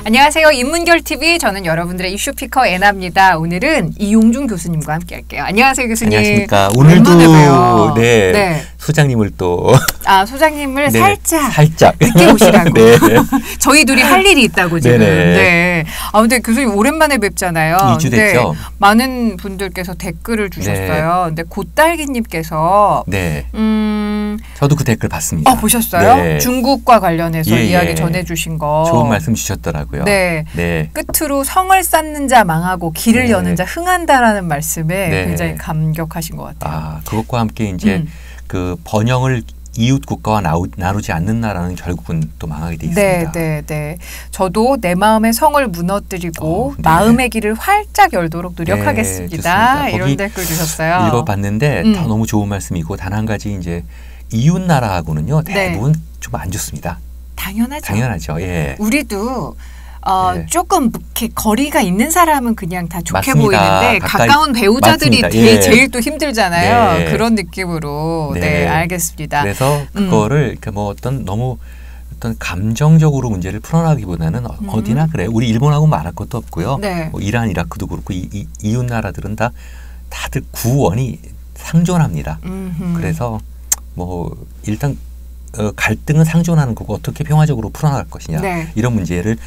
안녕하세요. 인문결TV 저는 여러분들의 이슈피커 애나입니다. 오늘은 이용준 교수님과 함께 할게요. 안녕하세요 교수님. 안녕하십니까. 오늘도 네. 소장님을 또 소장님을 네, 살짝 늦게 오시라고. 네. 저희 둘이 할 일이 있다고 지금. 네. 근데 교수님 오랜만에 뵙잖아요. 2주 됐죠. 많은 분들께서 댓글을 주셨어요. 근데 곧딸기님께서 네. 저도 그 댓글 봤습니다. 보셨어요? 네. 중국과 관련해서 이야기 전해주신 거. 좋은 말씀 주셨더라고요. 네. 끝으로 성을 쌓는 자 망하고 길을 여는 자 흥한다라는 말씀에 굉장히 감격하신 것 같아요. 그것과 함께 이제 그 번영을 이웃 국가와 나누지 않는 나라는 결국은 또 망하게 돼 있습니다. 네. 저도 내 마음의 성을 무너뜨리고 마음의 길을 활짝 열도록 노력하겠습니다. 이런 댓글 주셨어요. 읽어봤는데 다 너무 좋은 말씀이고 단 한 가지 이제 이웃 나라하고는요 대부분 좀 안 좋습니다. 당연하죠. 예. 우리도 조금 이렇게 거리가 있는 사람은 그냥 다 좋게 맞습니다. 보이는데 가까운 배우자들이 제일 또 힘들잖아요. 네. 그런 느낌으로 알겠습니다. 그래서 그거를 이렇게 뭐 어떤 감정적으로 문제를 풀어나가기보다는 어디나 그래요. 우리 일본하고 말할 것도 없고요. 뭐 이란, 이라크도 그렇고 이웃 나라들은 다들 구원이 상존합니다. 그래서 뭐 일단 갈등은 상존하는 거고 어떻게 평화적으로 풀어나갈 것이냐 이런 문제를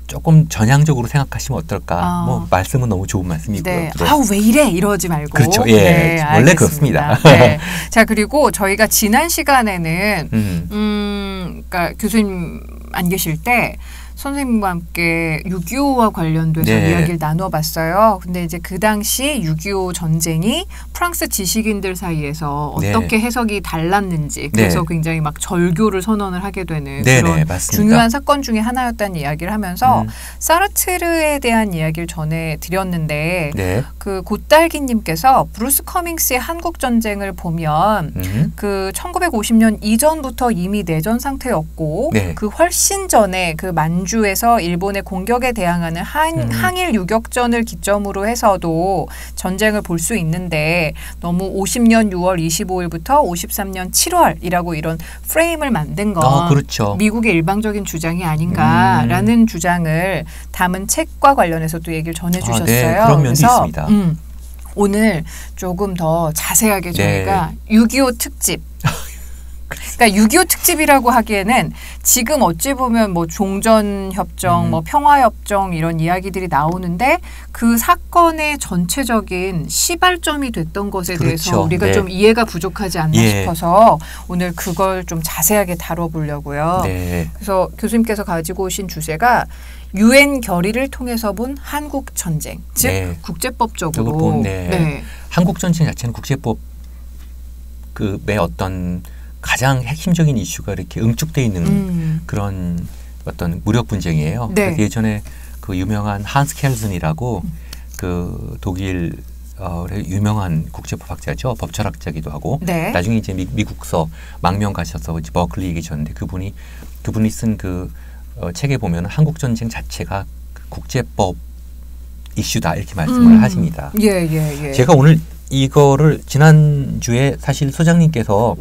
조금 전향적으로 생각하시면 어떨까. 뭐 말씀은 너무 좋은 말씀이고요. 왜 이래 이러지 말고. 그렇죠. 예. 원래 그렇습니다. 자 그리고 저희가 지난 시간에는 그러니까 교수님 안 계실 때 선생님과 함께 6.25와 관련돼서 이야기를 나눠봤어요. 근데 이제 그 당시 6.25 전쟁이 프랑스 지식인들 사이에서 어떻게 해석이 달랐는지 그래서 굉장히 막 절교를 선언을 하게 되는 그런 중요한 사건 중에 하나였다는 이야기를 하면서 사르트르에 대한 이야기를 전해드렸는데 그 곧딸기님께서 브루스 커밍스의 한국전쟁을 보면 그 1950년 이전부터 이미 내전 상태였고 그 훨씬 전에 그 만주에서 일본의 공격에 대항하는 항일 유격전을 기점으로 해서도 전쟁을 볼 수 있는데 너무 50년 6월 25일부터 53년 7월이라고 이런 프레임을 만든 건 미국의 일방적인 주장이 아닌가라는 주장을 담은 책과 관련해서 또 얘기를 전해주셨어요. 그런 면도 있습니다. 오늘 조금 더 자세하게 저희가 6.25 특집 그러니까 6.25 특집이라고 하기에는 지금 어찌 보면 뭐 종전협정, 뭐 평화협정 이런 이야기들이 나오는데 그 사건의 전체적인 시발점이 됐던 것에 대해서 우리가 좀 이해가 부족하지 않나 싶어서 오늘 그걸 좀 자세하게 다뤄보려고요. 그래서 교수님께서 가지고 오신 주제가 유엔 결의를 통해서 본 한국 전쟁, 즉 국제법적으로 한국 전쟁 자체는 국제법 의 어떤 가장 핵심적인 이슈가 이렇게 응축되어 있는 그런 어떤 무력 분쟁이에요. 예전에 그 유명한 한스 켈슨이라고 그 독일 유명한 국제법 학자죠. 법철학자기도 하고 나중에 이제 미국서 망명 가셔서 이제 버클리 계셨는데 그분이 쓴 그 책에 보면 한국 전쟁 자체가 국제법 이슈다 이렇게 말씀을 하십니다. 제가 오늘 이거를 지난주에 사실 소장님께서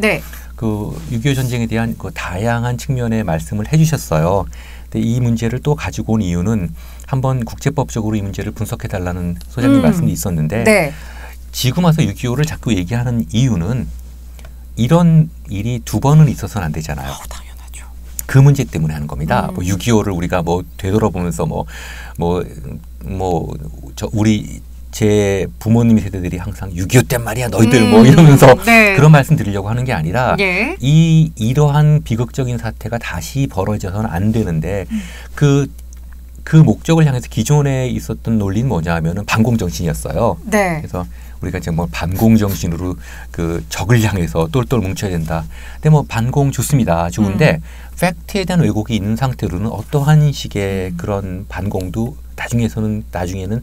그 6.25 전쟁에 대한 그 다양한 측면의 말씀을 해주셨어요. 근데 이 문제를 또 가지고 온 이유는 한번 국제법적으로 이 문제를 분석해달라는 소장님 말씀이 있었는데 지금 와서 6.25를 자꾸 얘기하는 이유는 이런 일이 두 번은 있어서는 안 되잖아요. 당연하죠. 그 문제 때문에 하는 겁니다. 뭐 6.25를 우리가 뭐 되돌아보면서 우리 제 부모님 세대들이 항상 6.25 때 말이야 너희들 뭐 이러면서 그런 말씀 드리려고 하는 게 아니라 이러한 비극적인 사태가 다시 벌어져서는 안 되는데 그 목적을 향해서 기존에 있었던 논리는 뭐냐 하면은 반공정신이었어요. 그래서 우리가 이제 뭐 반공정신으로 그 적을 향해서 똘똘 뭉쳐야 된다. 근데 뭐 반공 좋습니다. 좋은데 팩트에 대한 왜곡이 있는 상태로는 어떠한 식의 그런 반공도 나중에는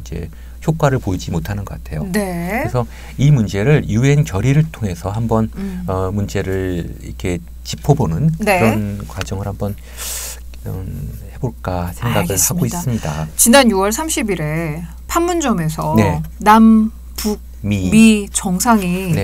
이제 효과를 보이지 못하는 것 같아요. 그래서 이 문제를 유엔 결의를 통해서 한번 문제를 이렇게 짚어보는 그런 과정을 한번 해볼까 생각을 하고 있습니다. 지난 6월 30일에 판문점에서 남, 북, 미 정상이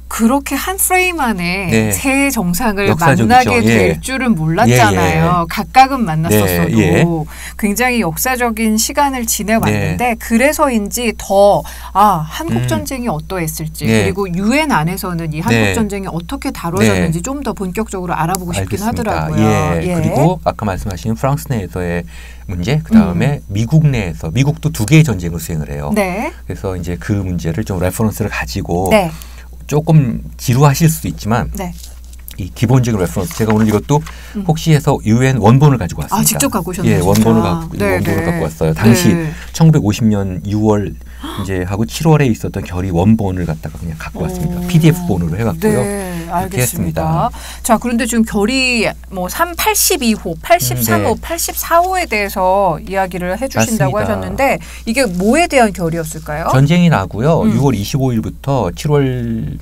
그렇게 한 프레임 안에 네. 새 정상을 역사적이죠. 만나게 될 줄은 몰랐잖아요. 각각은 만났었어도 굉장히 역사적인 시간을 지내왔는데 그래서인지 더 한국전쟁이 어떠했을지 그리고 유엔 안에서는 이 한국전쟁이 어떻게 다뤄졌는지 좀 더 본격적으로 알아보고 싶긴 하더라고요. 그리고 아까 말씀하신 프랑스 내에서의 문제, 그 다음에 미국 내에서 미국도 2개의 전쟁을 수행을 해요. 그래서 이제 그 문제를 좀 레퍼런스를 가지고 조금 지루하실 수도 있지만 이 기본적인 레퍼런스 제가 오늘 이것도 혹시 해서 유엔 원본을 가지고 왔습니다. 직접 갖고 오셨네요. 원본을 갖고 왔어요. 당시 1950년 6월 이제 하고 7월에 있었던 결의 원본을 갖다가 그냥 갖고 왔습니다. PDF 본으로 해갖고요. 알겠습니다. 자, 그런데 지금 결의 뭐 82호, 83호, 84호에 대해서 이야기를 해주신다고 맞습니다. 하셨는데 이게 뭐에 대한 결의였을까요? 전쟁이 나고요. 6월 25일부터 7월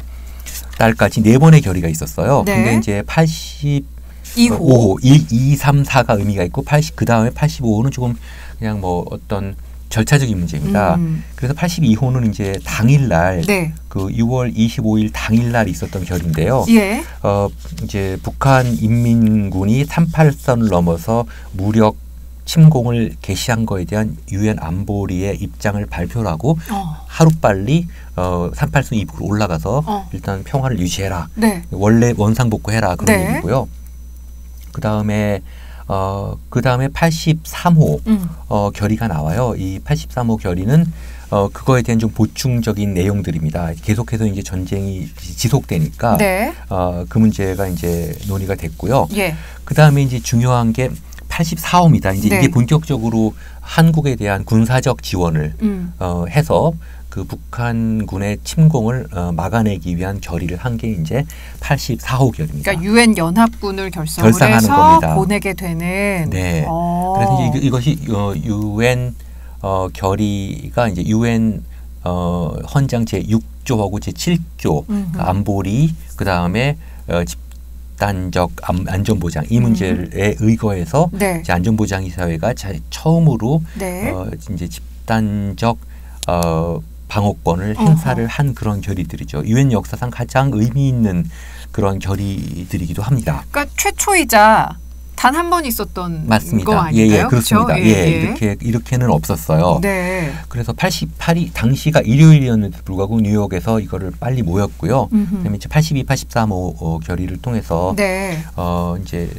달까지 4번의 결의가 있었어요. 근데 이제 82호, 1, 2, 3, 4가 의미가 있고 그 다음에 85호는 조금 그냥 뭐 어떤 절차적인 문제입니다. 그래서 82호는 이제 당일날 그 6월 25일 당일날 있었던 결의인데요. 이제 북한 인민군이 38선을 넘어서 무력 침공을 개시한 거에 대한 유엔 안보리의 입장을 발표를 하고 하루빨리 38선 이북으로 올라가서 일단 평화를 유지해라. 원래 원상복구해라. 그런 얘기고요. 그 다음에 83호 결의가 나와요. 이 83호 결의는 그거에 대한 좀 보충적인 내용들입니다. 계속해서 이제 전쟁이 지속되니까 그 문제가 이제 논의가 됐고요. 그 다음에 이제 중요한 게 84호입니다. 이제 이게 본격적으로 한국에 대한 군사적 지원을 해서 그 북한군의 침공을 막아내기 위한 결의를 한 게 이제 84호 결의입니다. 그러니까 유엔 연합군을 결성하는 해서 겁니다. 보내게 되는. 그래서 이것이 유엔 결의가 이제 유엔 헌장 제 6조하고 제 7조 안보리 그 다음에 집단적 안전보장 이 문제에 의거해서 이제 안전보장이사회가 처음으로 이제 집단적 방어권을 행사를 한 그런 결의들이죠. 유엔 역사상 가장 의미 있는 그런 결의들이기도 합니다. 그러니까 최초이자 단 한 번 있었던 맞습니다. 거 아닌가요? 그렇습니다. 이렇게는 없었어요. 그래서 88이 당시가 일요일이었는데도 불구하고 뉴욕에서 이거를 빨리 모였고요. 그다음에 이제 82, 83호 결의를 통해서 이제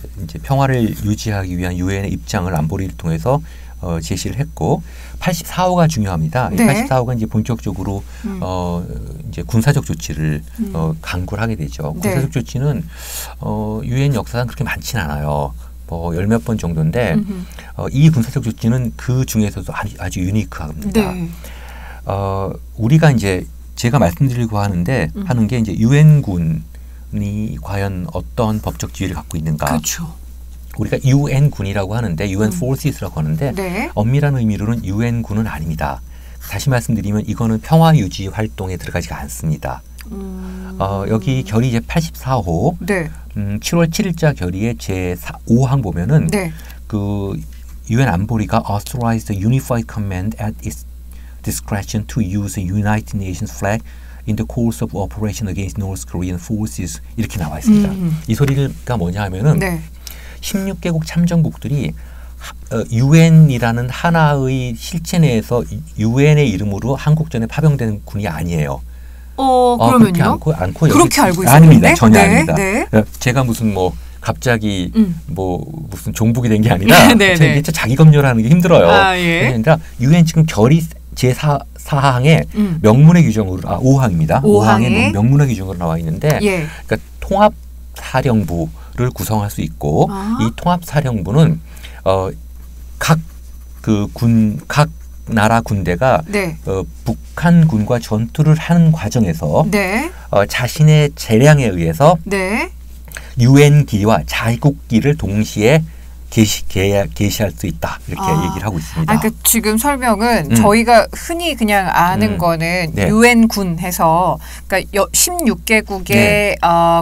평화를 유지하기 위한 유엔의 입장을 안보리를 통해서 제시를 했고 84호가 중요합니다. 84호가 이제 본격적으로 이제 군사적 조치를 강구를 하게 되죠. 군사적 조치는 유엔 역사상 그렇게 많지는 않아요. 뭐 10몇 번 정도인데 이 군사적 조치는 그 중에서도 아주 유니크합니다. 우리가 이제 제가 말씀드리려고 하는 게 이제 유엔군이 과연 어떤 법적 지위를 갖고 있는가. 우리가 유엔군이라고 하는데 UN Forces라고 하는데 엄밀한 의미로는 유엔군은 아닙니다. 다시 말씀드리면 이거는 평화 유지 활동에 들어가지가 않습니다. 여기 결의 제 84호 7월 7일자 결의의 제 5항 보면은 그 유엔 안보리가 authorized the unified command at its discretion to use the United Nations flag in the course of operation against North Korean forces 이렇게 나와 있습니다. 이 소리가 뭐냐 하면은 16개국 참전국들이 유엔이라는 하나의 실체 내에서 유엔의 이름으로 한국전에 파병되는 군이 아니에요. 그러면요? 그렇게 알고 있었는데? 아닙니다. 전혀 아닙니다. 제가 무슨 뭐 갑자기 뭐 무슨 종북이 된 게 아니라 이게 자기 검열하는 게 힘들어요. 그러니까 유엔 지금 결의 제4항에 명문의 규정으로 5항입니다. 5항에 명문의 규정으로 나와 있는데 그러니까 통합사령부를 구성할 수 있고 이 통합사령부는 각 나라 군대가 북한군과 전투를 하는 과정에서 자신의 재량에 의해서 유엔기와 자국기를 동시에 게시할 수 있다 이렇게 얘기를 하고 있습니다. 그러니까 지금 설명은 저희가 흔히 그냥 아는 거는 유엔군 해서 그러니까 16개국의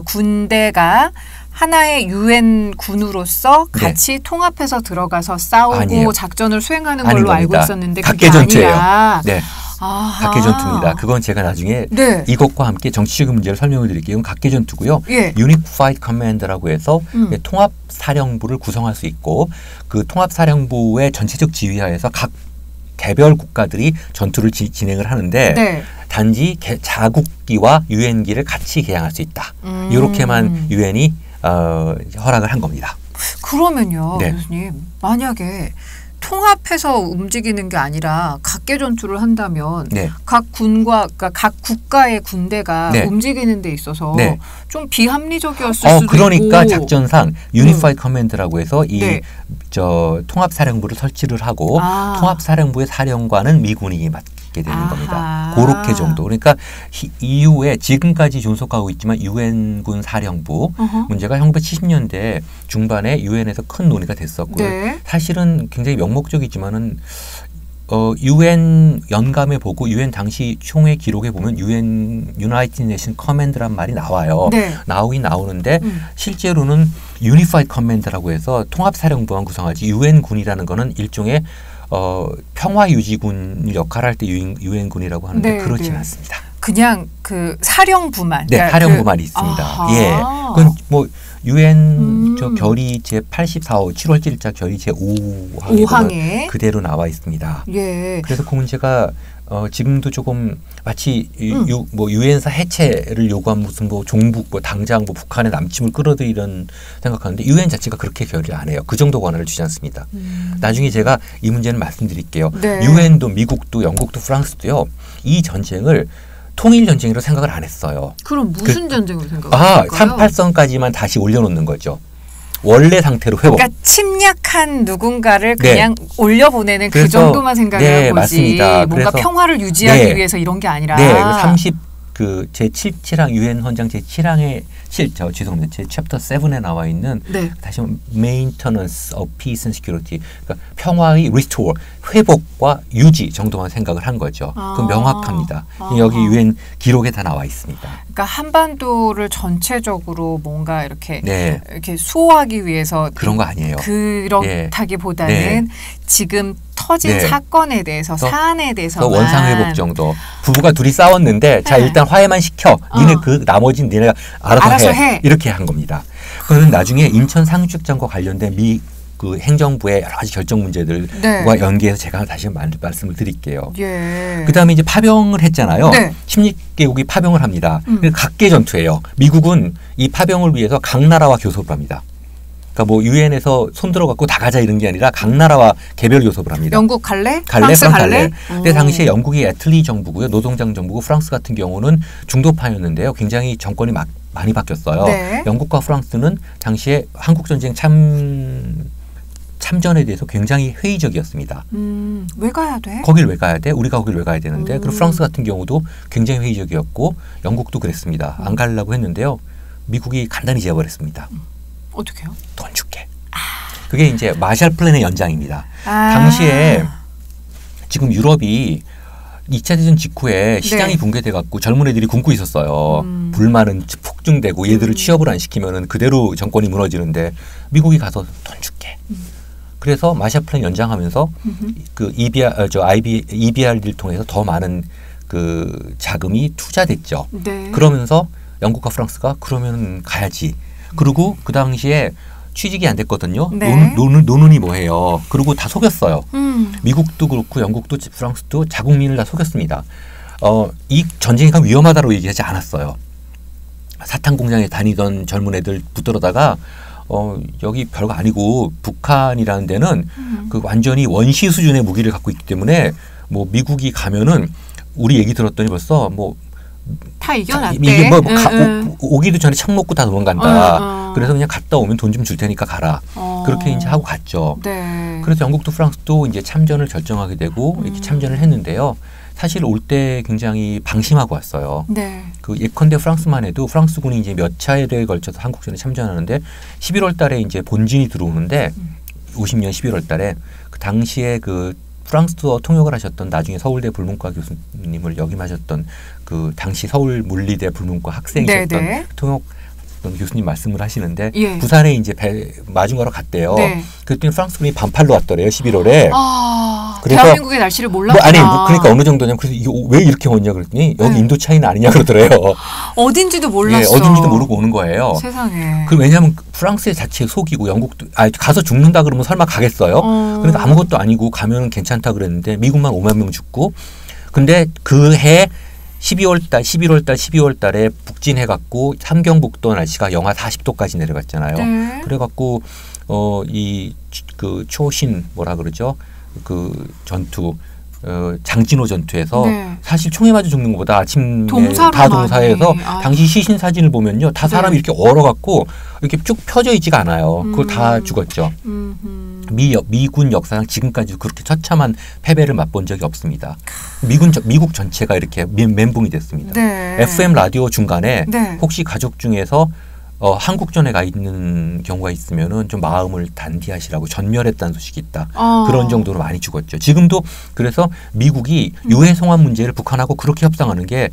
군대가 하나의 유엔 군으로서 같이 통합해서 들어가서 싸우고 아니에요. 작전을 수행하는 걸로 알고 있었는데 그게 아니라 각계전투입니다. 그건 제가 나중에 이것과 함께 정치적인 문제를 설명을 드릴게요. 이건 각계전투고요. Unified Command라고 해서 통합사령부를 구성할 수 있고 그 통합사령부의 전체적 지휘하에서 각 개별 국가들이 전투를 진행을 하는데 단지 자국기와 유엔기를 같이 개항할 수 있다. 이렇게만 유엔이 허락을 한 겁니다. 그러면요, 교수님, 만약에 통합해서 움직이는 게 아니라 각계 전투를 한다면 각 군과 그러니까 각 국가의 군대가 움직이는 데 있어서 좀 비합리적이었을 수도 그러니까 있고. 작전상 유니파이드 커맨드라고 해서 이 통합사령부를 설치를 하고 통합사령부의 사령관은 미군이 맡게 되는 겁니다. 그렇게 정도. 그러니까 이후에 지금까지 존속하고 있지만 유엔군 사령부 문제가 1970년대 중반에 유엔에서 큰 논의가 됐었고요. 사실은 굉장히 명목적이지만은 유엔 연감에 보고 유엔 당시 총회 기록에 보면 유엔 유나이티드 네이션 커맨드란 말이 나와요. 나오긴 나오는데 실제로는 유니파이드 커맨드라고 해서 통합사령부만 구성하지 유엔군이라는 거는 일종의 평화유지군 역할을 할 때 유엔군이라고 하는데 그렇지는 않습니다. 그냥 그 사령부만. 그러니까 사령부만 있습니다. 그건 뭐 유엔 결의 제 84호 7월 7일자 결의 제 5항에 그대로 나와 있습니다. 그래서 그 문제가 지금도 조금 마치 뭐 유엔사 해체를 요구한 무슨 뭐 종북 뭐 당장 뭐 북한의 남침을 끌어들이는 생각하는데 유엔 자체가 그렇게 결의를 안 해요. 그 정도 권한을 주지 않습니다. 나중에 제가 이 문제는 말씀드릴게요. 유엔도 미국도 영국도 프랑스도요. 이 전쟁을 통일 전쟁으로 생각을 안 했어요. 그럼 무슨 전쟁으로 생각할까요? 38선까지만 다시 올려놓는 거죠. 원래 상태로 회복. 그러니까 침략한 누군가를 그냥 올려보내는 그 정도만 생각을 한 거지. 맞습니다. 뭔가 평화를 유지하기 위해서 이런 게 아니라. 그 제7랑 유엔 헌장 제7항에 죄송합니다. 제 챕터 7에 나와 있는 다시 한번 maintenance of peace and security. 그러니까 평화의 restore, 회복과 유지 정도만 생각을 한 거죠. 그건 명확합니다. 여기 유엔 기록에 다 나와 있습니다. 그러니까 한반도를 전체적으로 뭔가 이렇게 수호하기 위해서 그런 거 아니에요. 그렇다기보다는 지금 터진 사건에 대해서 사안에 대해서만 원상회복 정도. 부부가 둘이 싸웠는데 자 일단 화해만 시켜. 니네 그 나머지는 니네가 알아서 해. 이렇게 한 겁니다. 그거는 나중에 인천 상륙작전과 관련된 미 그 행정부의 여러 가지 결정 문제들과 연계해서 제가 다시 말씀을 드릴게요. 그다음에 이제 파병을 했잖아요. 16개국이 파병을 합니다. 각계 전투예요. 미국은 이 파병을 위해서 각 나라와 교섭을 합니다. 그러니까 뭐 유엔에서 손 들어갖고 다 가자 이런 게 아니라 각 나라와 개별 교섭을 합니다. 영국 갈래? 프랑스 갈래? 근데 당시에 영국이 애틀리 정부고요. 노동장 정부고 프랑스 같은 경우는 중도파였는데요. 굉장히 정권이 많이 바뀌었어요. 영국과 프랑스는 당시에 한국전쟁 참전에 대해서 굉장히 회의적이었습니다. 왜 가야 돼? 거길 왜 가야 돼? 우리가 거길 왜 가야 되는데 그리고 프랑스 같은 경우도 굉장히 회의적이었고 영국도 그랬습니다. 안 가려고 했는데요. 미국이 간단히 제어버렸습니다. 어떻게요? 돈 줄게. 그게 이제 마샬 플랜의 연장입니다. 당시에 지금 유럽이 2차 대전 직후에 시장이 붕괴돼 갖고 젊은 애들이 굶고 있었어요. 불만은 폭증되고 얘들을 취업을 안 시키면은 그대로 정권이 무너지는데 미국이 가서 돈 줄게. 그래서 마샬 플랜 연장하면서 그 EBRD를 통해서 더 많은 그 자금이 투자됐죠. 그러면서 영국과 프랑스가 그러면 가야지. 그리고 그 당시에 취직이 안 됐거든요. 노는이 뭐예요. 그리고 다 속였어요. 미국도 그렇고 영국도 프랑스도 자국민을 다 속였습니다. 이 전쟁이가 위험하다고 얘기하지 않았어요. 사탕 공장에 다니던 젊은 애들 붙들어다가 여기 별거 아니고 북한이라는 데는 그 완전히 원시 수준의 무기를 갖고 있기 때문에 뭐 미국이 가면은 우리 얘기 들었더니 벌써 뭐 다 이겨놨대. 이게 뭐 오기도 전에 참 먹고 다 도망간다. 그래서 그냥 갔다 오면 돈 좀 줄 테니까 가라. 그렇게 이제 하고 갔죠. 그래서 영국도 프랑스도 이제 참전을 결정하게 되고 이렇게 참전을 했는데요. 사실 올 때 굉장히 방심하고 왔어요. 그 예컨대 프랑스만 해도 프랑스군이 이제 몇 차례에 걸쳐서 한국전에 참전하는데 11월 달에 이제 본진이 들어오는데 50년 11월 달에 그 당시에 그 프랑스어 통역을 하셨던 나중에 서울대 불문과 교수님을 역임하셨던 그 당시 서울 물리대 불문과 학생이셨던 통역 교수님 말씀을 하시는데 부산에 이제 마중하러 갔대요. 그랬더니 프랑스군이 반팔로 왔더래요. 11월에. 그래서 대한민국의 날씨를 몰랐구나. 그러니까 어느 정도냐면 그래서 이게 왜 이렇게 오냐 그랬더니 여기 인도차이나 아니냐 그러더래요. 어딘지도 몰랐어. 어딘지도 모르고 오는 거예요. 세상에. 왜냐하면 프랑스의 자체 속이고 영국도 가서 죽는다 그러면 설마 가겠어요? 그러니까 아무것도 아니고 가면 괜찮다 그랬는데 미국만 5만 명 죽고 근데 그 해 11월 달에 북진해갖고 함경북도 날씨가 영하 40도까지 내려갔잖아요. 네. 그래갖고 그 초신 뭐라 그러죠? 그 전투 장진호 전투에서 네. 사실 총에 맞아 죽는 것보다 아침에 다 동사해서 당시 시신 사진을 보면요. 다 사람이 네. 이렇게 얼어갖고 이렇게 쭉 펴져 있지가 않아요. 그거 다 죽었죠. 미군 역사상 지금까지 그렇게 처참한 패배를 맛본 적이 없습니다. 미국 전체가 이렇게 멘붕이 됐습니다. 네. FM 라디오 중간에 네. 혹시 가족 중에서 한국전에 가 있는 경우가 있으면은 좀 마음을 단디하시라고 전멸했다는 소식이 있다. 그런 정도로 많이 죽었죠. 지금도 그래서 미국이 유해 송환 문제를 북한하고 그렇게 협상하는 게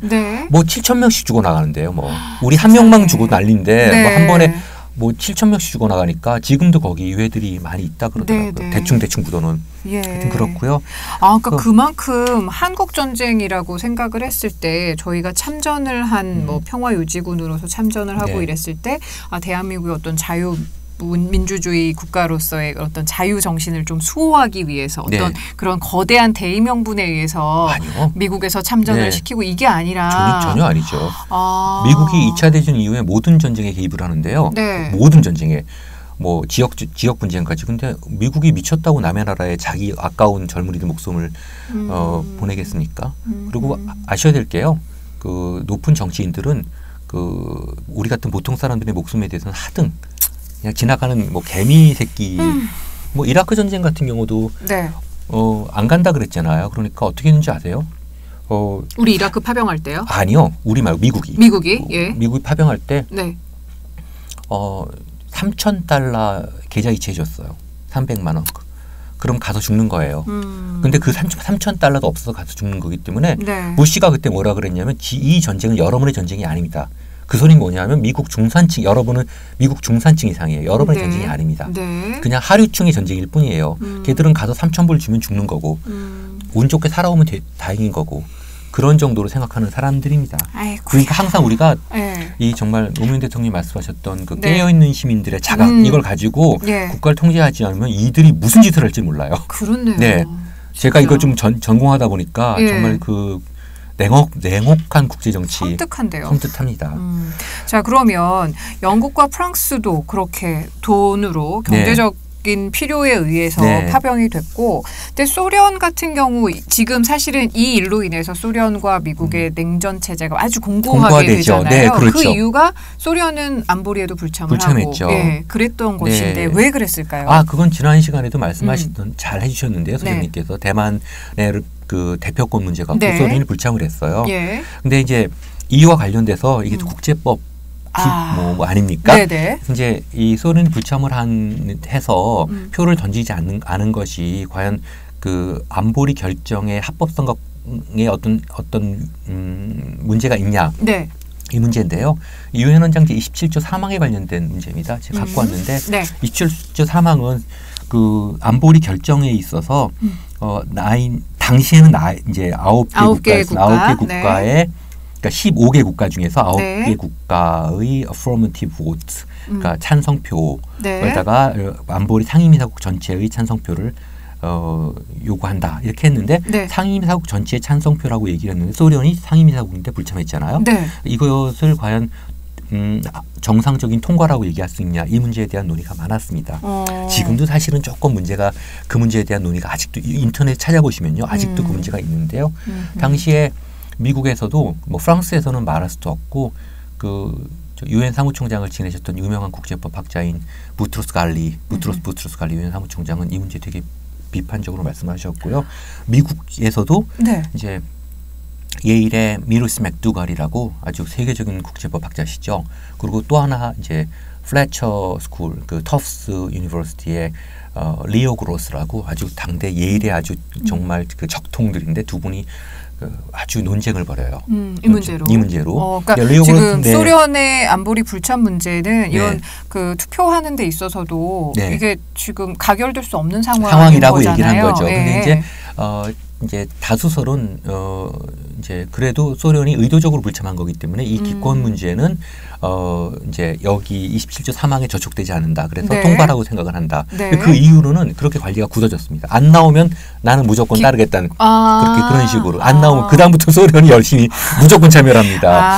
뭐 7천 명씩 죽어 나가는데요. 뭐 우리 한 명만 죽어 난리인데 네. 뭐 한 번에 뭐 7천 명씩 죽어 나가니까 지금도 거기 유해들이 많이 있다 그러더라고요. 네, 네. 대충 묻어놓은. 예. 하여튼 그렇고요. 그러니까 그만큼 한국 전쟁이라고 생각을 했을 때 저희가 참전을 한 뭐 평화 유지군으로서 참전을 하고 네. 이랬을 때 대한민국의 어떤 민주주의 국가로서의 어떤 자유 정신을 좀 수호하기 위해서 어떤 네. 그런 거대한 대의명분에 의해서 아니요. 미국에서 참전을 네. 시키고 이게 아니라 전혀 아니죠. 미국이 2차 대전 이후에 모든 전쟁에 개입을 하는데요. 네. 모든 전쟁에 뭐 지역 분쟁까지. 근데 미국이 미쳤다고 남의 나라에 자기 아까운 젊은이들 목숨을 보내겠습니까? 그리고 아셔야 될 게요. 그 높은 정치인들은 그 우리 같은 보통 사람들의 목숨에 대해서는 하등 그냥 지나가는 뭐 개미 새끼 뭐 이라크 전쟁 같은 경우도 네. 안 간다 그랬잖아요. 그러니까 어떻게 했는지 아세요? 우리 이라크 파병할 때요? 아니요. 우리 말고 미국이 예. 미국이 파병할 때 네. 3,000달러 계좌 이체해 줬어요. 300만 원. 그럼 가서 죽는 거예요. 근데 그 3,000달러도 없어서 가서 죽는 거기 때문에 네. 부시가 그때 뭐라 그랬냐면 이 전쟁은 여러분의 전쟁이 아닙니다. 그 소리는 뭐냐면 미국 중산층 여러분은 미국 중산층 이상이에요. 여러분의 네. 전쟁이 아닙니다. 네. 그냥 하류층의 전쟁일 뿐이에요. 걔들은 가서 3,000불 주면 죽는 거고 운 좋게 살아오면 다행인 거고 그런 정도로 생각하는 사람들입니다. 아이고야. 그러니까 항상 우리가 네. 이 정말 노무현 대통령이 말씀하셨던 그 네. 깨어있는 시민들의 자각 이걸 가지고 네. 국가를 통제하지 않으면 이들이 무슨 짓을 할지 몰라요. 그렇네요. 네, 제가 이거 좀 전공하다 보니까 네. 정말 그 냉혹한 국제정치 섬뜩한데요. 섬뜩합니다. 자 그러면 영국과 프랑스도 그렇게 돈으로 경제적 필요에 의해서 네. 파병이 됐고 근데 소련 같은 경우 지금 사실은 이 일로 인해서 소련과 미국의 냉전 체제가 아주 공고하게 되잖아요. 네, 그렇죠. 그 이유가 소련은 안보리에도 불참했죠. 예, 그랬던 것인데 네. 왜 그랬을까요? 그건 지난 시간에도 말씀하시던 잘 해주셨는데요. 선생님께서 네. 대만의 그 대표권 문제가 네. 소련이 불참을 했어요. 예. 근데 이제 이와 관련돼서 이게 국제법 뭐 아닙니까? 네네. 이제 이 소련이 불참을 해서 표를 던지지 않은 것이 과연 그 안보리 결정의 합법성에 어떤 문제가 있냐? 네. 이 문제인데요. 유엔 헌장 제27조 사망에 관련된 문제입니다. 제가 갖고 왔는데 네. 27조 사망은 그 안보리 결정에 있어서 당시에는 이제 9개 국가의 네. 그러니까 15개 국가 중에서 9개 네. 국가의 affirmative vote, 그러니까 찬성표에다가 네. 안보리 상임이사국 전체의 찬성표를 요구한다 이렇게 했는데 네. 상임이사국 전체의 찬성표라고 얘기를 했는데 소련이 상임이사국인데 불참했잖아요. 네. 이것을 과연 정상적인 통과라고 얘기할 수 있냐 이 문제에 대한 논의가 많았습니다. 지금도 사실은 조금 그 문제에 대한 논의가 아직도 인터넷 찾아보시면요 아직도 그 문제가 있는데요. 당시에 미국에서도 뭐 프랑스에서는 말할 수도 없고 그 유엔 사무총장을 지내셨던 유명한 국제법 학자인 부트로스 갈리 유엔 사무총장은 이 문제 되게 비판적으로 말씀하셨고요. 미국에서도 네. 이제 예일의 미루스 맥두갈이라고 아주 세계적인 국제법 학자시죠. 그리고 또 하나 이제 플래처 스쿨 그 터프스 유니버시티의 리오 그로스라고 아주 당대 예일의 아주 정말 그 적통들인데 두 분이 아주 논쟁을 벌여요. 이 문제로. 그러니까 지금 네. 소련의 안보리 불참 문제는 이런 네. 그 투표하는 데 있어서도 네. 이게 지금 가결될 수 없는 상황이라고 얘기를 한 거죠. 네. 근데 이제 이제 다수설은 이제 그래도 소련이 의도적으로 불참한 거기 때문에 이 기권 문제는 이제 여기 27조 3항에 저촉되지 않는다. 그래서 네. 통과라고 생각을 한다. 네. 그 이후로는 그렇게 관리가 굳어졌습니다. 안 나오면 나는 무조건 따르겠다는 그렇게 그런 식으로 안 나오면 그 다음부터 소련이 열심히 무조건 참여를 합니다.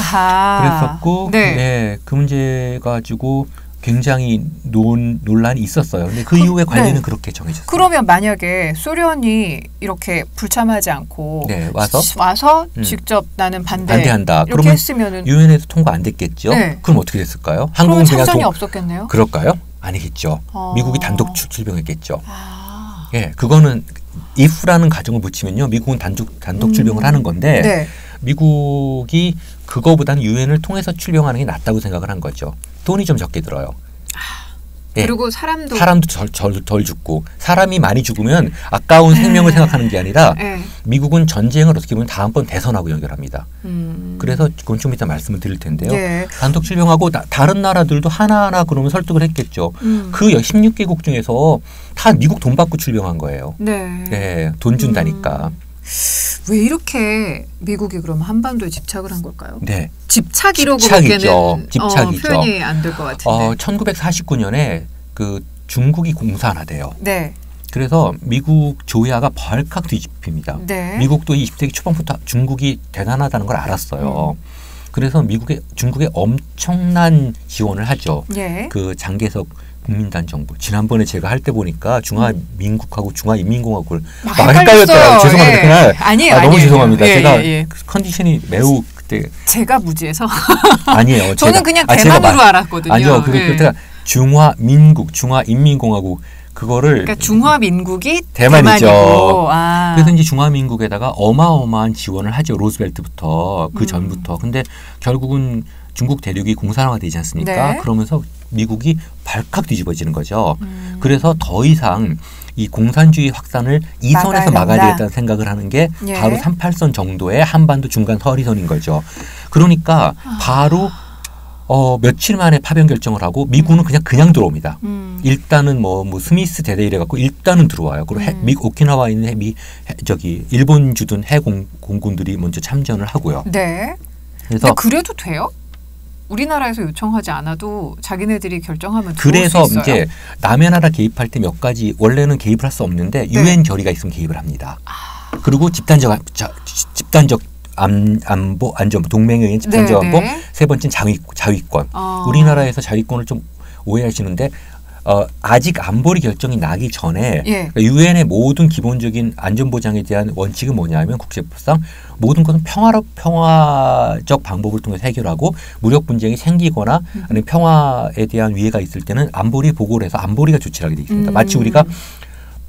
그랬었고 네. 네, 그 문제 가지고 굉장히 논란이 있었어요. 근데 그 이후에 관리는 네. 그렇게 정해졌어요. 그러면 만약에 소련이 이렇게 불참하지 않고 네, 와서 직접 나는 반대한다. 이렇게 그러면 했으면은 유엔에서 통과 안 됐겠죠. 네. 그럼 어떻게 됐을까요? 한국은 참전이 없었겠네요. 그럴까요? 아니겠죠. 미국이 단독 출병했겠죠. 예, 그거는 if라는 가정을 붙이면요, 미국은 단독 출병을 하는 건데 네. 미국이 그거보다는 유엔을 통해서 출병하는 게 낫다고 생각을 한 거죠. 돈이 좀 적게 들어요. 예. 그리고 사람도 덜 죽고 사람이 많이 죽으면 아까운 생명을 생각하는 게 아니라 미국은 전쟁을 어떻게 보면 다음번 대선하고 연결합니다. 그래서 그건 좀 이따 말씀을 드릴 텐데요. 예. 단독 출병하고 다른 나라들도 하나하나 그러면 설득을 했겠죠. 그 16개국 중에서 다 미국 돈 받고 출병한 거예요. 네, 돈 준다니까. 왜 이렇게 미국이 그럼 한반도에 집착을 한 걸까요? 네. 집착이로밖에는 집착이죠. 표현이 안 될 것 같은데. 1949년에 그 중국이 공산화돼요. 네. 그래서 미국 조야가 벌컥 뒤집힙니다. 네. 미국도 20세기 초반부터 중국이 대단하다는 걸 알았어요. 그래서 중국에 엄청난 지원을 하죠. 예. 그 장개석 국민당 정부. 지난번에 제가 할 때 보니까 중화민국하고 중화인민공화국을 막 헷갈렸더라고요. 죄송합니다. 그날 아니에요. 너무 죄송합니다. 제가 예. 컨디션이 매우 그때 제가 무지해서 아니에요. 저는 그냥 대만으로 알았거든요. 아니요. 그러니까 중화민국, 중화인민공화국 그거를 그러니까 중화민국이 대만이죠. 그래서 이제 중화민국에다가 어마어마한 지원을 하죠. 로즈벨트부터 그 전부터. 근데 결국은 중국 대륙이 공산화되지 않습니까? 네. 그러면서 미국이 발칵 뒤집어지는 거죠. 그래서 더 이상 이 공산주의 확산을 이 선에서 막아야 되겠다는 생각을 하는 게 바로 38선 정도의 한반도 중간 서리선인 거죠. 그러니까 바로 며칠 만에 파병 결정을 하고 미군은 그냥 들어옵니다. 일단은 뭐 스미스 대대 이래 갖고 일단은 들어와요. 그리고 오키나와에 있는 일본 주둔 해공군들이 먼저 참전을 하고요. 네. 그래서 그래도 돼요? 우리나라에서 요청하지 않아도 자기네들이 결정하면 그래서 들어올 수 있어요? 이제 남의 나라 개입할 때 몇 가지 원래는 개입을 할 수 없는데 유엔 결의가 있으면 개입을 합니다. 그리고 집단적 안보 안전보 동맹에 의한 집단적 안보 세 번째는 자위권. 우리나라에서 자위권을 좀 오해하시는데 아직 안보리 결정이 나기 전에 유엔의 모든 기본적인 안전보장에 대한 원칙은 뭐냐면 국제법상 모든 것은 평화적 방법을 통해서 해결하고 무력 분쟁이 생기거나 아니면 평화에 대한 위해가 있을 때는 안보리 보고를 해서 안보리가 조치를 하게 되어 있습니다. 마치 우리가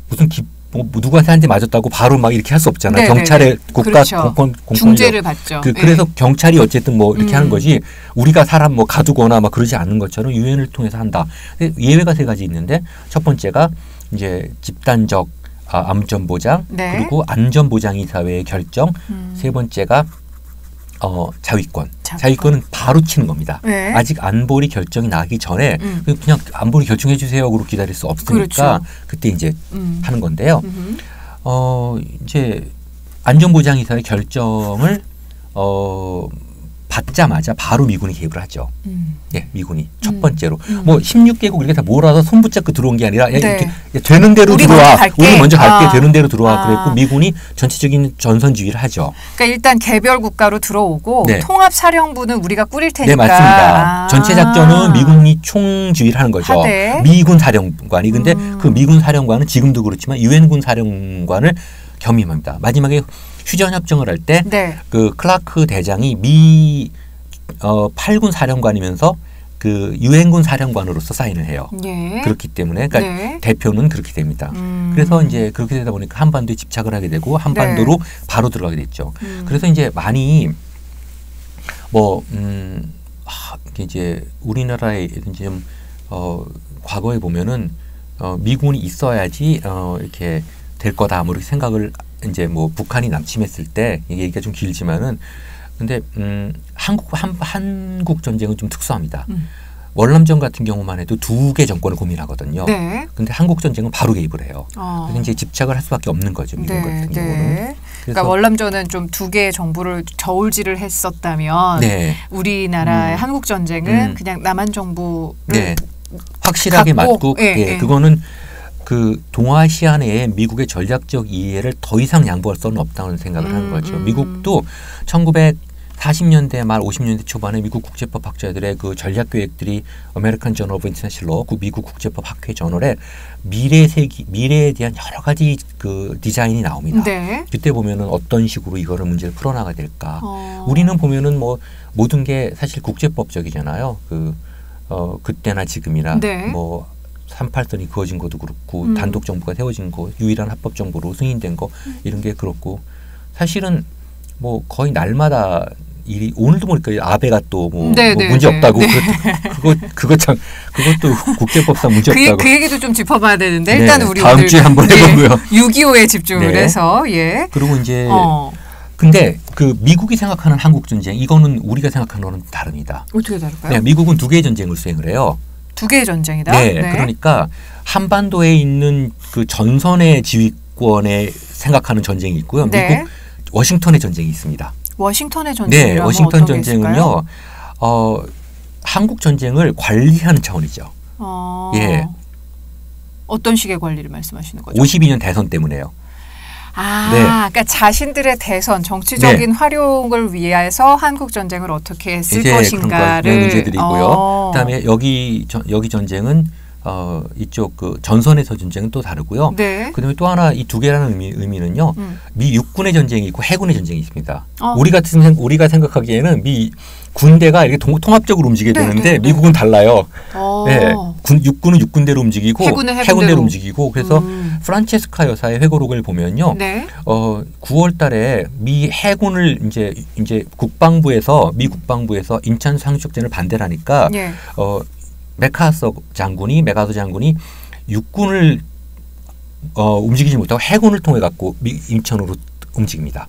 무슨 누구한테 맞았다고 바로 막 이렇게 할 수 없잖아요. 경찰의 국가 공권 중재를 받죠. 그래서 경찰이 어쨌든 이렇게 하는 거지 우리가 사람 가두거나 막 그러지 않는 것처럼 유엔을 통해서 한다. 예외가 세 가지 있는데 첫 번째가 이제 집단적 안전보장 그리고 안전보장이사회의 결정 세 번째가 자위권. 자위권은 바로 치는 겁니다. 아직 안보리 결정이 나기 전에 그냥 안보리 결정해 주세요. 그러고 기다릴 수 없으니까 그때 이제 하는 건데요. 이제 안전보장이사회 결정을 받자마자 바로 미군이 개입을 하죠. 예, 미군이 첫 번째로 16개국 이렇게 다 몰아서 손 붙잡고 들어온 게 아니라 되는 대로 들어와. 우리 먼저 갈게. 되는 대로 들어와. 그랬고 미군이 전체적인 전선지휘를 하죠. 그러니까 일단 개별 국가로 들어오고 통합사령부는 우리가 꾸릴 테니까. 네, 맞습니다. 전체 작전은 미군이 총지휘를 하는 거죠. 미군 사령관이. 근데 그 미군 사령관은 지금도 그렇지만 유엔군 사령관을 겸임합니다. 마지막에 휴전협정을 할 때 그 클라크 대장이 8군 사령관이면서 그 유엔군 사령관으로서 사인을 해요. 그렇기 때문에 그러니까 대표는 그렇게 됩니다. 그래서 이제 그렇게 되다 보니까 한반도에 집착을 하게 되고 한반도로 바로 들어가게 됐죠. 그래서 이제 많이 이제 우리나라에 이제 과거에 보면은 미군이 있어야지 이렇게 될 거다 뭐 이렇게 생각을 이제 북한이 남침했을 때 얘기가 좀 길지만은 근데 한국 전쟁은 좀 특수합니다. 월남전 같은 경우만 해도 2개 정권을 고민하거든요. 네. 근데 한국 전쟁은 바로 개입을 해요. 그래서 이제 집착을 할 수밖에 없는 거죠. 미국 같은 경우는. 그러니까 월남전은 좀 2개의 정부를 저울질을 했었다면 우리나라의 한국 전쟁은 그냥 남한 정부를 확실하게 맞고 그거는 그 동아시아 내에 미국의 전략적 이해를 더 이상 양보할 수는 없다는 생각을 하는 거죠. 미국도 1940년대 말 50년대 초반에 미국 국제법 학자들의 그 전략 계획들이 아메리칸 저널 오브 인터내셔널 그 미국 국제법 학회 저널에 미래에 대한 여러 가지 그 디자인이 나옵니다. 그때 보면은 어떤 식으로 이거를 문제를 풀어나가야 될까. 우리는 보면은 뭐 모든 게 사실 국제법적이잖아요. 그때나 지금이나 뭐 38선이 그어진 것도 그렇고 단독 정부가 세워진 거 유일한 합법 정부로 승인된 거 이런 게 그렇고 사실은 뭐 거의 날마다 일이 오늘도 보니까 아베가 또 뭐 문제 없다고 그것도 국제법상 문제 없다고 그 얘기도 좀 짚어봐야 되는데 일단 우리 다음 주에 한번 해보고요. 6.25에 집중을 해서 그리고 이제 근데 그 미국이 생각하는 한국 전쟁 이거는 우리가 생각하는 거는 다릅니다. 어떻게 다를까요? 미국은 2개의 전쟁을 수행을 해요. 2개의 전쟁이다. 그러니까 한반도에 있는 그 전선의 지휘권에 생각하는 전쟁이 있고요. 미국 워싱턴의 전쟁이 있습니다. 워싱턴의 전쟁이라면 워싱턴 전쟁은요. 한국 전쟁을 관리하는 차원이죠. 어떤 식의 관리를 말씀하시는 거죠? 52년 대선 때문에요. 그러니까 자신들의 대선 정치적인 활용을 위해서 한국 전쟁을 어떻게 쓸 것인가를 문제들이고요. 그다음에 여기 전쟁은 이쪽 그 전선에서 전쟁은 또 다르고요. 그다음에 또 하나 이 2개라는 의미는요. 미 육군의 전쟁이 있고 해군의 전쟁이 있습니다. 우리가 생각하기에는 미 군대가 이렇게 통합적으로 움직여야 되는데 미국은 달라요. 육군은 육군대로 움직이고 해군대로 움직이고 그래서 프란체스카 여사의 회고록을 보면요. 9월달에 미 해군을 이제 국방부에서 미 국방부에서 인천 상륙작전을 반대를 하니까 메카서 장군이 육군을 움직이지 못하고 해군을 통해 갖고 인천으로 움직입니다.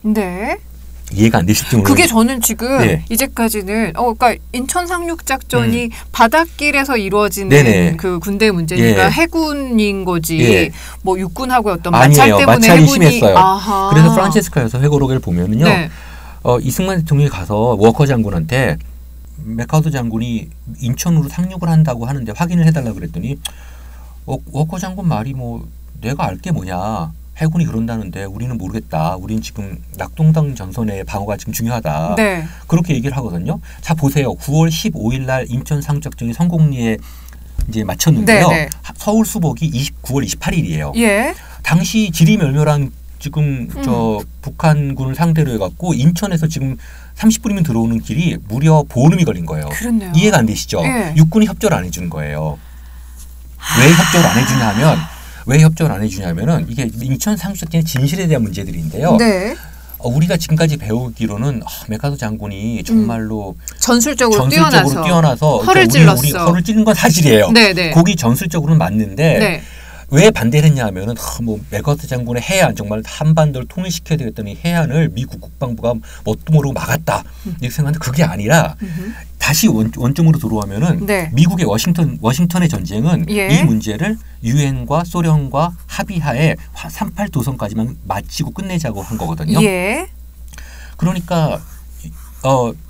이해가 안 되실 정도로. 그게 저는 지금 이제까지는 그러니까 인천 상륙 작전이 바닷길에서 이루어지는 그 군대 문제니까 해군인 거지. 뭐 육군하고 어떤 마찰 때문에 마찰이 심했어요. 그래서 프란체스카 여사 회고록을 보면은요. 이승만 대통령이 가서 워커 장군한테 메카우더 장군이 인천으로 상륙을 한다고 하는데 확인을 해달라 그랬더니 워커 장군 말이 뭐 내가 알 게 뭐냐. 해군이 그런다는데 우리는 모르겠다. 우리는 지금 낙동강 전선의 방어가 지금 중요하다. 그렇게 얘기를 하거든요. 자 보세요. 9월 15일 날 인천 상륙작전이 성공리에 이제 마쳤는데요. 서울 수복이 9월 28일이에요. 당시 지리멸멸한 지금 저 북한군을 상대로 해갖고 인천에서 지금 30분이면 들어오는 길이 무려 보름이 걸린 거예요. 그렇네요. 이해가 안 되시죠? 육군이 협조를 안 해주는 거예요. 왜 협조를 안 해주냐면은 이게 인천 상륙작전의 진실에 대한 문제들인데요. 우리가 지금까지 배우기로는 메카더 장군이 정말로 전술적으로 뛰어나서 허를 찔렀어. 우리 허를 찌른 건 사실이에요. 거기 전술적으로는 맞는데 왜 반대를 했냐 하면은 뭐 메카더 장군의 해안 정말 한반도를 통일시켜야 되겠다는 해안을 미국 국방부가 뭣도 모르고 막았다. 이렇게 생각하는데 그게 아니라 다시 원점으로 돌아오면은 미국의 워싱턴의 전쟁은 이 문제를 유엔과 소련과 합의하에 38 도선까지만 마치고 끝내자고 한 거거든요. 그러니까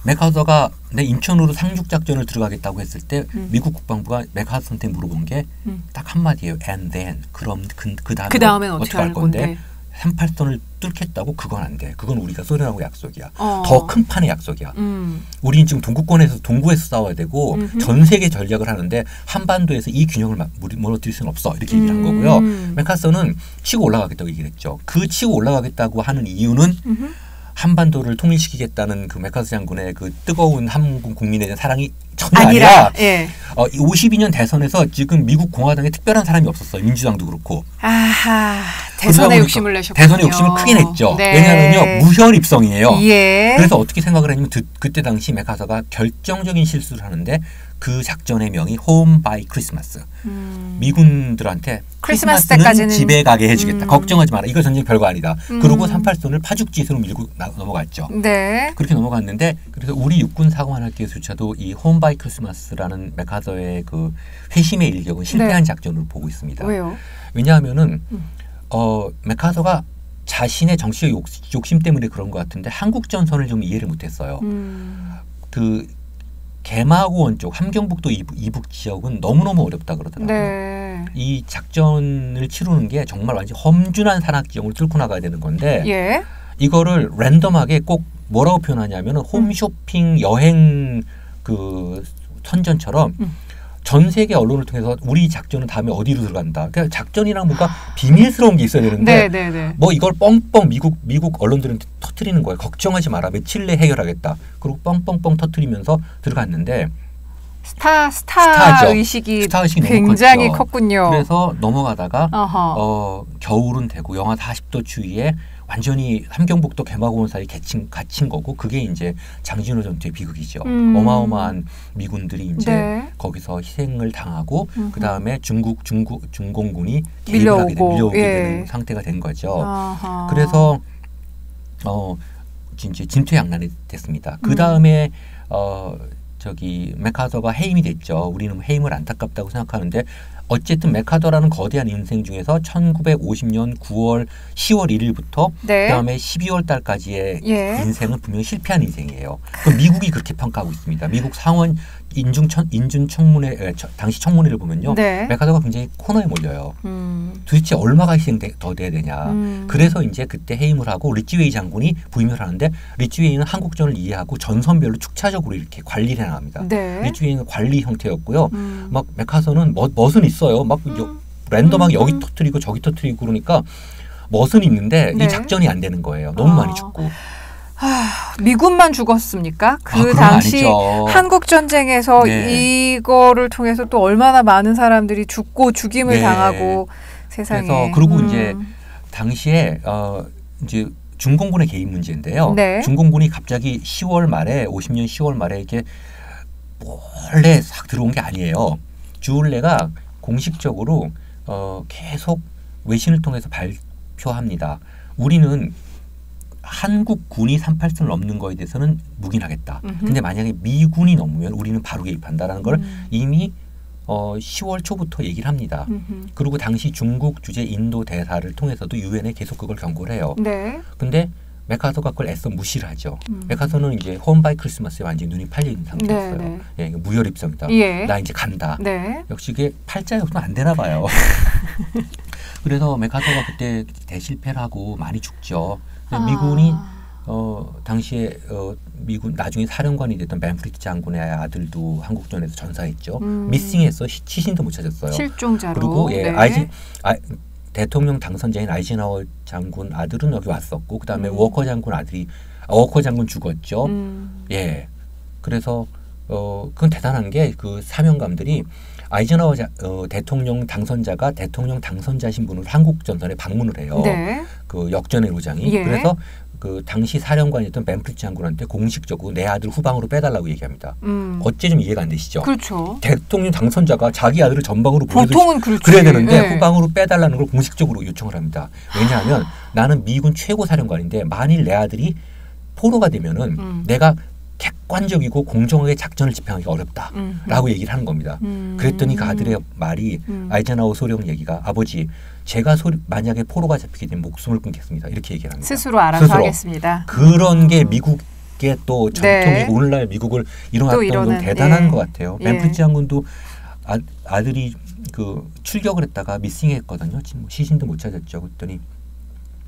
메카더가 내 인천으로 상륙 작전을 들어가겠다고 했을 때 미국 국방부가 메카더한테 물어본 게 딱 한마디예요. And then 그럼 그 다음엔 어떻게 할 건데? 38선을 뚫겠다고? 그건 안 돼. 그건 우리가 소련하고 약속이야. 더 큰 판의 약속이야. 우리는 지금 동구에서 싸워야 되고 전 세계 전략을 하는데 한반도에서 이 균형을 무너뜨릴 수는 없어. 이렇게 얘기를 한 거고요. 메카서는 치고 올라가겠다고 얘기를 했죠. 그 치고 올라가겠다고 하는 이유는 한반도를 통일시키겠다는 그 메카서 장군의 그 뜨거운 한국 국민에 대한 사랑이 전혀 아니라 52년 대선에서 지금 미국 공화당에 특별한 사람이 없었어요. 민주당도 그렇고. 대선에 욕심을 내셨군요. 대선에 욕심을 크게 냈죠. 네. 왜냐하면요. 무혈 입성이에요. 예. 그래서 어떻게 생각을 했냐면 그때 당시 맥아서가 결정적인 실수를 하는데 그 작전의 명이 홈 바이 크리스마스. 미군들한테 크리스마스 크리스마스는 때까지는 집에 가게 해주겠다. 걱정하지 마라. 이거 전쟁 별거 아니다. 그러고 38선을 파죽지세로 밀고 넘어갔죠. 네. 그렇게 넘어갔는데 그래서 우리 육군 사관학교에서조차도 이 홈 바이 크리스마스라는 맥아서의 그 회심의 일격은 실패한 작전으로 보고 있습니다. 왜요? 왜냐하면은 맥아서가 자신의 정치적 욕심 때문에 그런 것 같은데 한국 전선을 좀 이해를 못했어요. 그 개마고원 쪽 함경북도 이북 지역은 너무너무 어렵다 그러더라고요. 네. 이 작전을 치르는 게 정말 완전 험준한 산악 지형을 뚫고 나가야 되는 건데 예. 이거를 랜덤하게 꼭 뭐라고 표현하냐면은 홈쇼핑 여행 그 선전처럼 전 세계 언론을 통해서 우리 작전은 다음에 어디로 들어간다. 그러니까 작전이랑 뭔가 비밀스러운 게 있어야 되는데 뭐 이걸 뻥뻥 미국 언론들은 터뜨리는 거예요. 걱정하지 마라. 며칠 내에 해결하겠다. 그리고 뻥뻥뻥 터뜨리면서 들어갔는데 스타 의식이 굉장히 컸군요. 그래서 넘어가다가 겨울은 되고 영하 40도 추위에 완전히 함경북도 개마고원 사이 갇힌 거고 그게 이제 장진호 전투의 비극이죠. 어마어마한 미군들이 이제 거기서 희생을 당하고 그 다음에 중공군이 밀려오게 되는 상태가 된 거죠. 그래서 이제 진퇴양난이 됐습니다. 그 다음에 맥아서가 해임이 됐죠. 우리는 해임을 안타깝다고 생각하는데 어쨌든 맥아서라는 거대한 인생 중에서 1950년 10월 1일부터 그다음에 12월 달까지의 인생은 분명히 실패한 인생이에요. 그럼 미국이 그렇게 평가하고 있습니다. 미국 상원 인준 청문회 당시 청문회를 보면요. 맥아서가 굉장히 코너에 몰려요. 도대체 얼마가 희생 더 돼야 되냐. 그래서 이제 그때 해임을 하고 리치웨이 장군이 부임을 하는데 리치웨이는 한국전을 이해하고 전선별로 축차적으로 이렇게 관리를 해나갑니다. 리치웨이는 관리 형태였고요. 막 맥아서는 멋은 있어요. 막 랜덤하게 여기 터뜨리고 저기 터뜨리고 그러니까 멋은 있는데 이 작전이 안 되는 거예요. 너무 많이 죽고. 미군만 죽었습니까? 그 당시 한국 전쟁에서 이거를 통해서 또 얼마나 많은 사람들이 죽고 죽임을 당하고 세상에. 그래서 그리고 이제 당시에 이제 중공군의 개입 문제인데요. 중공군이 갑자기 10월 말에 50년 10월 말에 이렇게 몰래 싹 들어온 게 아니에요. 주울레가 공식적으로 계속 외신을 통해서 발표합니다. 우리는 한국군이 38선을 넘는 거에 대해서는 묵인하겠다. 근데 만약에 미군이 넘으면 우리는 바로 개입한다라는 걸 이미 10월 초부터 얘기를 합니다. 그리고 당시 중국 주재 인도 대사를 통해서도 유엔에 계속 그걸 경고를 해요. 근데 맥아서가 그걸 애써 무시를 하죠. 맥아서는 이제 홈 바이 크리스마스에 완전히 눈이 팔려 있는 상태였어요. 무혈 입성이다. 나 이제 간다. 역시 이게 팔자에 없으면 안 되나 봐요. 그래서 맥아서가 그때 대실패를 하고 많이 죽죠. 미군이 당시에 미군 나중에 사령관이 됐던 맨프리트 장군의 아들도 한국전에서 전사했죠. 미싱해서 시신도 못 찾았어요. 실종자로. 그리고 대통령 당선자인 아이젠하워 장군 아들은 여기 왔었고 그다음에 워커 장군 죽었죠. 그래서 그건 대단한 게 그 사명감들이 아이젠하워 대통령 당선자가 대통령 당선자 신분으로 한국 전선에 방문을 해요. 그 역전의 로장이. 그래서 그 당시 사령관이었던 맨프리트 장군한테 공식적으로 내 아들 후방으로 빼달라고 얘기합니다. 어째 좀 이해가 안 되시죠? 그렇죠. 대통령 당선자가 자기 아들을 전방으로 보통은 그래야 되는데 후방으로 빼달라는 걸 공식적으로 요청을 합니다. 왜냐하면 나는 미군 최고 사령관인데 만일 내 아들이 포로가 되면은 내가 객관적이고 공정하게 작전을 집행하기가 어렵다라고 얘기를 하는 겁니다. 그랬더니 그 아들의 말이 아이젠하워 소령 얘기가 아버지 제가 만약에 포로가 잡히게 되면 목숨을 끊겠습니다. 이렇게 얘기를 합니다. 스스로 알아서 하겠습니다. 그런 게 미국의 또 전통이고 오늘날 미국을 일어났던 건 대단한 것 같아요. 맨프리트 장군도 아들이 그 출격을 했다가 미싱했거든요. 지금 시신도 못 찾았죠. 그랬더니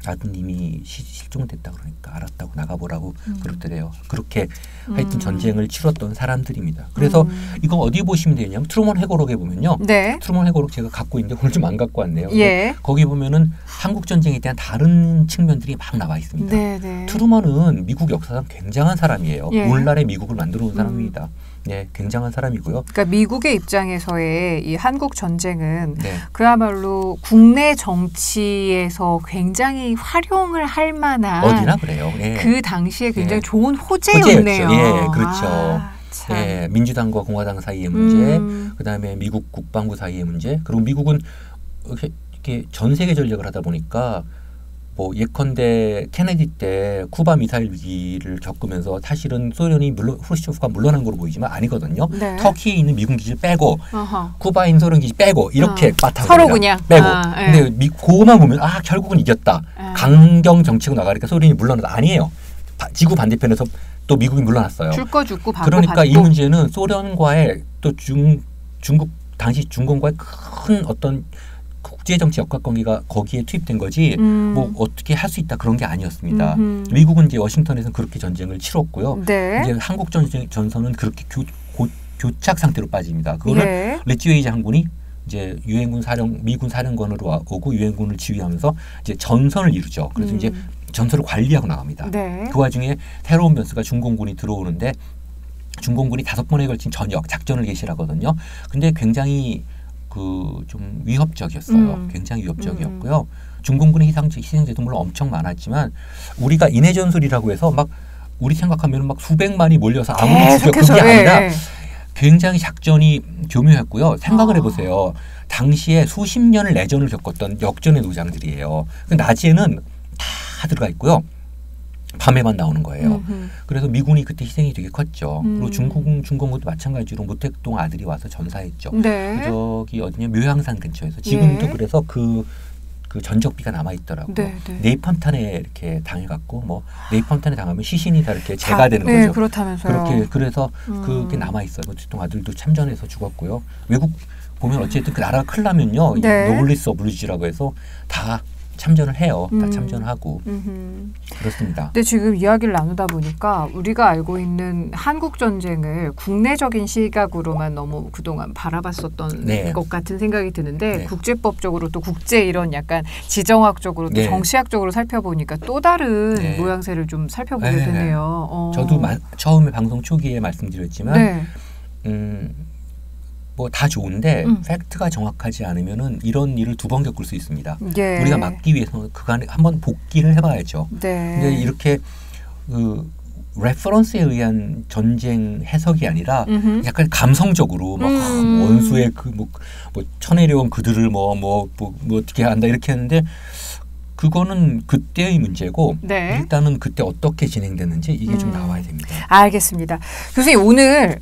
아드님이 실종됐다 그러니까 알았다고 나가보라고 그러더래요. 그렇게 하여튼 전쟁을 치렀던 사람들입니다. 그래서 이거 어디 보시면 되냐면 트루먼 회고록에 보면요. 네. 트루먼 회고록 제가 갖고 있는데 오늘 좀 안 갖고 왔네요. 예. 거기 보면은 한국 전쟁에 대한 다른 측면들이 막 나와 있습니다. 네. 트루먼은 미국 역사상 굉장한 사람이에요. 예. 오늘날의 미국을 만들어 온 사람입니다. 네, 굉장한 사람이고요. 그러니까 미국의 입장에서의 이 한국 전쟁은 네. 그야말로 국내 정치에서 굉장히 활용을 할 만한 어디나 그래요. 예. 그 당시에 굉장히 좋은 호재였네요. 예, 그렇죠. 예, 민주당과 공화당 사이의 문제, 그다음에 미국 국방부 사이의 문제. 그리고 미국은 이렇게 전 세계 전략을 하다 보니까 뭐 예컨대 케네디 때 쿠바 미사일 위기를 겪으면서 사실은 소련이 후르시초프가 물러난 걸로 보이지만 아니거든요. 네. 터키에 있는 미군 기지를 빼고 쿠바에 있는 소련 기지 빼고 이렇게 빠타고 서로 그냥 빼고. 근데 그거만 보면 결국은 이겼다. 강경 정치고 나가니까 소련이 물러나다. 아니에요. 지구 반대편에서 또 미국이 물러났어요. 줄 거 죽고 받고 그러니까 받고. 이 문제는 소련과의 또 중국 당시 중공과의 큰 어떤 국제정치 역학관계가 거기에 투입된 거지 뭐 어떻게 할 수 있다 그런 게 아니었습니다. 미국은 이제 워싱턴에서는 그렇게 전쟁을 치렀고요. 네. 이제 한국 전선은 그렇게 교착 상태로 빠집니다. 그거는 예. 레찌웨이 장군이 이제 미군 사령관으로 오고 유엔군을 지휘하면서 이제 전선을 이루죠. 그래서 이제 전선을 관리하고 나갑니다. 네. 그 와중에 새로운 변수가 중공군이 들어오는데 중공군이 5번에 걸친 전역 작전을 개시하거든요. 근데 굉장히 좀 위협적이었어요. 굉장히 위협적이었고요. 중공군의 희생자도 물론 엄청 많았지만 우리가 인해 전술이라고 해서 막 우리 생각하면 막 수백만이 몰려서 아무리 죽여 그게 아니라 굉장히 작전이 교묘했고요. 생각을 해보세요. 당시에 수십 년을 내전을 겪었던 역전의 노장들이에요. 낮에는 다 들어가 있고요. 밤에만 나오는 거예요. 그래서 미군이 그때 희생이 되게 컸죠. 그리고 중공군도 마찬가지로 모택동 아들이 와서 전사했죠. 네. 저기 어디냐 묘향산 근처에서 지금도 네. 그래서 그 전적비가 남아 있더라고요. 네, 네. 네이팜탄에 이렇게 당해갖고 뭐 네이팜탄에 당하면 시신이 다 이렇게 재가 되는 거죠. 그렇다면서요. 그래서 그게 남아 있어요. 모택동 아들도 참전해서 죽었고요. 외국 보면 어쨌든 그 나라가 큰일 나면요, 네. 노블리스 오블리주라고 해서 다 참전을 해요. 다 참전하고 그렇습니다. 근데 지금 이야기를 나누다 보니까 우리가 알고 있는 한국 전쟁을 국내적인 시각으로만 너무 그동안 바라봤었던 네. 것 같은 생각이 드는데 네. 국제법적으로 또 국제 이런 약간 지정학적으로 또 네. 정치학적으로 살펴보니까 또 다른 네. 모양새를 좀 살펴보게 네. 되네요. 저도 처음에 방송 초기에 말씀드렸지만 네. 뭐 다 좋은데 팩트가 정확하지 않으면은 이런 일을 2번 겪을 수 있습니다. 예. 우리가 막기 위해서 그간에 한번 복기를 해봐야죠. 네. 근데 이렇게 레퍼런스에 의한 전쟁 해석이 아니라 약간 감성적으로 막 원수의 뭐 쳐내려온 그들을 뭐 어떻게 한다 이렇게 했는데 그거는 그때의 문제고 네. 일단은 그때 어떻게 진행됐는지 이게 좀 나와야 됩니다. 알겠습니다. 교수님 오늘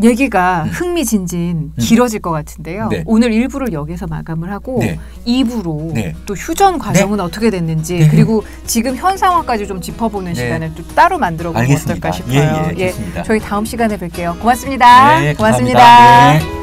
얘기가 흥미진진 길어질 것 같은데요. 네. 오늘 1부를 여기서 마감을 하고 네. 2부로 네. 또 휴전 과정은 네. 어떻게 됐는지 네. 그리고 지금 현 상황까지 좀 짚어보는 네. 시간을 또 따로 만들어 보면 어떨까 싶어요. 예, 좋습니다. 저희 다음 시간에 뵐게요. 고맙습니다. 네, 고맙습니다.